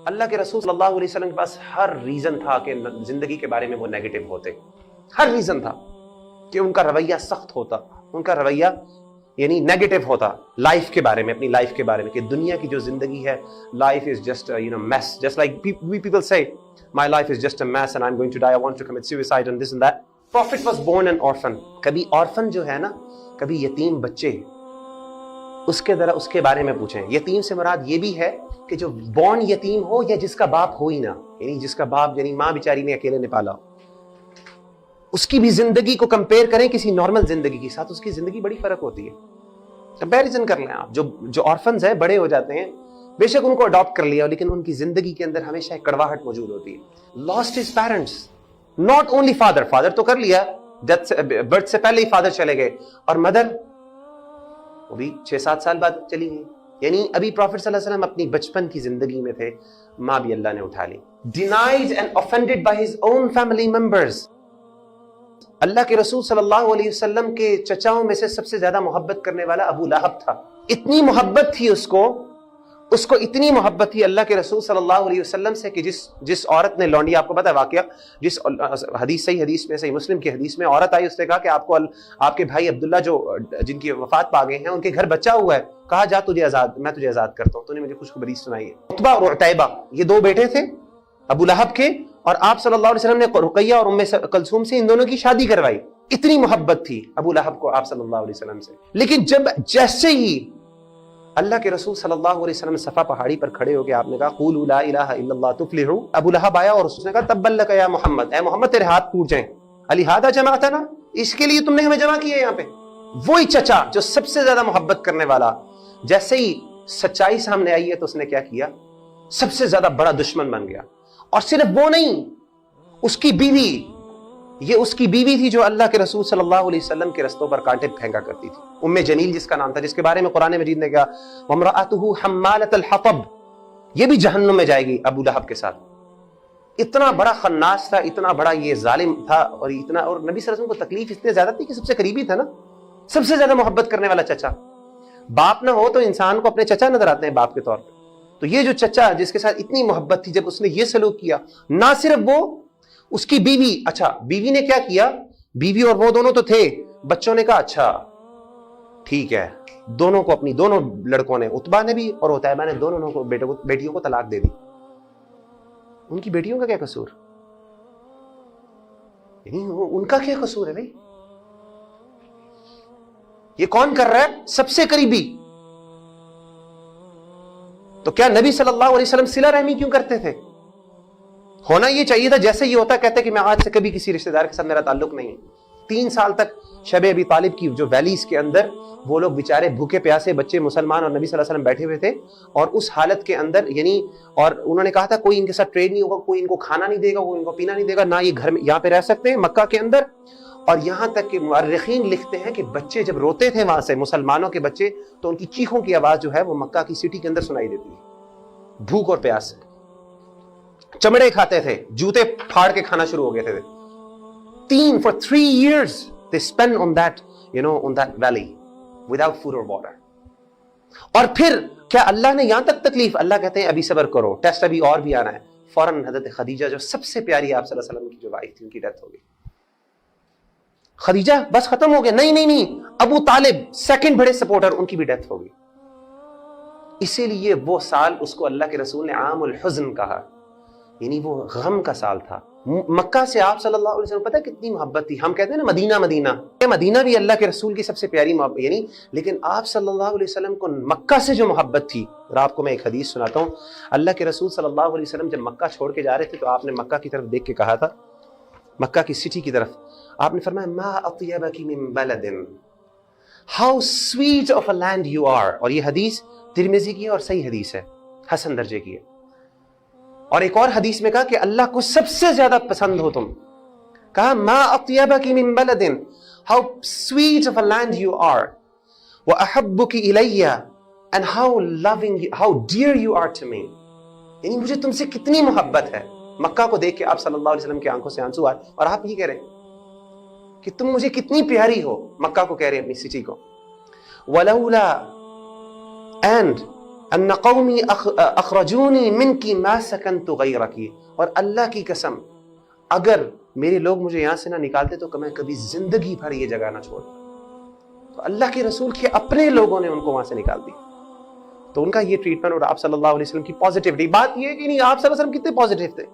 اللہ کے رسول صلی اللہ علیہ وسلم کے پاس ہر ریزن تھا کہ زندگی کے بارے میں وہ نیگیٹو ہوتے، ہر ریزن تھا کہ ان کا رویہ سخت ہوتا، ان کا رویہ یعنی نیگیٹو ہوتا لائف کے بارے میں، اپنی لائف کے بارے میں، کہ دنیا کی جو زندگی ہے، life is just mass, just like we people say my life is just a mess and I'm going to die, I want to commit suicide and this and that. Prophet was born an orphan. کبھی orphan جو ہے نا، کبھی یتیم بچے، اس کے بارے میں پوچھیں۔ یتیم سے مراد یہ بھی ہے کہ جو بورن یتیم ہو یا جس کا باپ ہو ہی نہ، یعنی جس کا باپ یعنی ماں بیچاری نے اکیلے نے پالا ہو، اس کی بھی زندگی کو کمپیئر کریں کسی نارمل زندگی کے ساتھ، اس کی زندگی بڑی فرق ہوتی ہے۔ کمپیریزن کر لیں آپ، جو آرفنز ہیں بڑے ہو جاتے ہیں، بے شک ان کو اڈاپٹ کر لیا لیکن ان کی زندگی کے اندر ہمیشہ ایک کڑواہٹ موجود ہوتی ہے۔ Lost his parents, not only father تو کر لیا، برتھ سے پہلے ہی فادر چلے گئے، اور مدر وہ بھی 6-7 سال بعد چلی گئی، یعنی ابھی پروفیٹ صلی اللہ علیہ وسلم اپنی بچپن کی زندگی میں تھے، ماں بھی اللہ نے اٹھا لی۔ Denied and offended by his own family members۔ اللہ کے رسول صلی اللہ علیہ وسلم کے چچاؤں میں سے سب سے زیادہ محبت کرنے والا ابو لہب تھا۔ اتنی محبت تھی اس کو اتنی محبت تھی اللہ کے رسول صلی اللہ علیہ وسلم سے کہ جس عورت نے لونڈی، آپ کو پتا ہے واقعہ، جس صحیح حدیث میں، صحیح مسلم کی حدیث میں عورت آئی، اس نے کہا کہ آپ کے بھائی عبداللہ جن کی وفات پا گئے ہیں، ان کے گھر بچہ ہوا ہے، کہا جا میں تجھے آزاد کرتا ہوں، تو نے مجھے خوشخبری سنائی ہے۔ عتبہ اور عتیبہ یہ 2 بیٹے تھے ابو لہب کے، اور آپ صلی اللہ علیہ وسلم نے رقیہ اور ام کلثوم سے ان دونوں کی شادی کروائی۔ اتنی محبت تھی ابو لہب کو آپ صلی اللہ علیہ وسلم سے، لیکن جیسے ہی اللہ کے رسول صلی اللہ علیہ وسلم صفا پہاڑی پر کھڑے ہو کے آپ نے کہا قولوا لا الہ الا اللہ تفلحوا، ابو لہب آیا اور اس نے کہا تبا لک یا محمد، اے محمد تیرے ہاتھ ٹوٹ جائیں، لہذا جمعتنا، اس کے لیے تم نے ہمیں جمع کیا یہاں پہ۔ وہی چچا جو سب سے زیادہ محبت کرنے والا، جیسے ہی سچائی سامنے آئی ہے تو اس نے کیا کیا، سب سے زیادہ بڑا دشمن بن گیا۔ اور صرف وہ نہیں، اس کی بیوی، یہ اس کی بیوی تھی جو اللہ کے رسول صلی اللہ علیہ وسلم کے رستوں پر کانٹے پھینکا کرتی تھی، ام جمیل جس کا نام تھا، جس کے بارے میں قرآن مجید نے کہا وامرأتہ حمالۃ الحطب، یہ بھی جہنم میں جائے گی ابو لہب کے ساتھ۔ اتنا بڑا خناس تھا، اتنا بڑا یہ ظالم تھا، اور نبی صلی اللہ علیہ وسلم کو تکلیف اتنی زیادہ تھی کہ سب سے قریبی تھا نا، سب سے زیادہ محبت کرنے والا چچا۔ باپ نہ ہو تو انسان کو اپنے چچا نظر آتے ہیں باپ کے طور پہ، تو یہ جو چچا جس کے ساتھ اتنی محبت تھی، جب اس نے یہ سلوک کیا، نہ صرف وہ، اس کی بیوی، اچھا بیوی نے کیا کیا، بیوی اور وہ دونوں تو تھے، بچوں نے کہا اچھا ٹھیک ہے، دونوں لڑکوں نے، عتبہ نے بھی اور عتیبہ نے، دونوں کو بیٹیوں کو طلاق دے دی۔ ان کی بیٹیوں کا کیا قصور، یعنی ان کا کیا قصور ہے بھائی؟ یہ کون کر رہا ہے؟ سب سے قریبی۔ تو کیا نبی صلی اللہ علیہ وسلم صلہ رحمی کیوں کرتے تھے؟ ہونا یہ چاہیے تھا جیسے یہ ہوتا، کہتے کہ میں آج سے کبھی کسی رشتہ دار کے ساتھ میرا تعلق نہیں۔ 3 سال تک شب ابی طالب کی جو ویلیز کے اندر وہ لوگ بیچارے بھوکے پیاسے بچے مسلمان اور نبی صلی اللہ علیہ وسلم بیٹھے ہوئے تھے، اور اس حالت کے اندر یعنی، اور انہوں نے کہا تھا کوئی ان کے ساتھ ٹریڈ نہیں ہوگا، کوئی ان کو کھانا نہیں دے گا، کوئی ان کو پینا نہیں دے گا، نہ یہ گھر میں یہاں پہ رہ سکتے ہیں مکہ کے اندر۔ اور یہاں تک کہ مورخین لکھتے ہیں کہ بچے جب روتے تھے وہاں سے، مسلمانوں کے بچے، تو ان کی چیخوں کی آواز جو ہے وہ مکہ کی سٹی کے اندر سنائی دیتی ہے، بھوک اور پیاس سے۔ چمڑے کھاتے تھے، جوتے پھاڑ کے کھانا شروع ہو گئے تھے۔ for 3 years they spent on that valley without food or water۔ اور پھر کیا اللہ نے یہاں تک تکلیف، اللہ کہتے ہیں ابھی صبر کرو، ٹیسٹ ابھی اور بھی آنا ہے۔ فوراً حضرت خدیجہ جو سب سے پیاری آپ صلی اللہ علیہ وسلم کی جو وائف تھی، ان کی ڈیتھ ہو گئی۔ خدیجہ بس ختم ہو گیا، نہیں، ابو طالب سیکنڈ بڑے سپورٹر، ان کی بھی ڈیتھ ہو گئی۔ اسی لیے وہ سال اس کو اللہ کے رسول نے عام الحزن کہا، یعنی وہ غم کا سال تھا۔ مکہ سے آپ صلی اللہ علیہ وسلم پتہ کتنی محبت تھی، ہم کہتے ہیں نا مدینہ بھی اللہ کے رسول کی سب سے پیاری محبت، یعنی لیکن آپ صلی اللہ علیہ وسلم کو مکہ سے جو محبت تھی، اور آپ کو میں ایک حدیث سناتا ہوں۔ اللہ کے رسول صلی اللہ علیہ وسلم جب مکہ چھوڑ کے جا رہے تھے تو آپ نے مکہ کی طرف دیکھ کے کہا تھا، مکہ کی سٹی کی طرف آپ نے فرمایا ما اطیبک من بلد how sweet of a land you are، اور یہ حدیث ترمذی کی ہے اور صحیح حدیث ہے، حسن درجے کی ہے۔ اور ایک اور حدیث میں کہا کہ اللہ کو سب سے زیادہ پسند ہو تم، کہا ما اطیبک من بلد how sweet of a land you are واحبک الی and how dear you are to me، یعنی مجھے تم سے کتنی محبت ہے۔ مکہ کو دیکھ کے آپ صلی اللہ علیہ وسلم کی آنکھوں سے آنسو آئے، اور آپ یہ کہہ رہے ہیں کہ تم مجھے کتنی پیاری ہو، مکہ کو کہہ رہے ہیں اپنی سٹی کو۔ ولولا and ان قومی اخرجونی منکی ما سکنت غیرکی، اور اللہ کی قسم اگر میرے لوگ مجھے یہاں سے نہ نکالتے تو میں کبھی زندگی بھر یہ جگہ نہ چھوڑتا. تو اللہ کے رسول کے اپنے لوگوں نے ان کو وہاں سے نکال دیا. تو ان کا یہ ٹریٹمنٹ اور آپ صلی اللہ علیہ وسلم کی پازیٹیوٹی، بات یہ ہے کہ نہیں آپ صلی اللہ علیہ وسلم کتنے پازیٹیو تھے.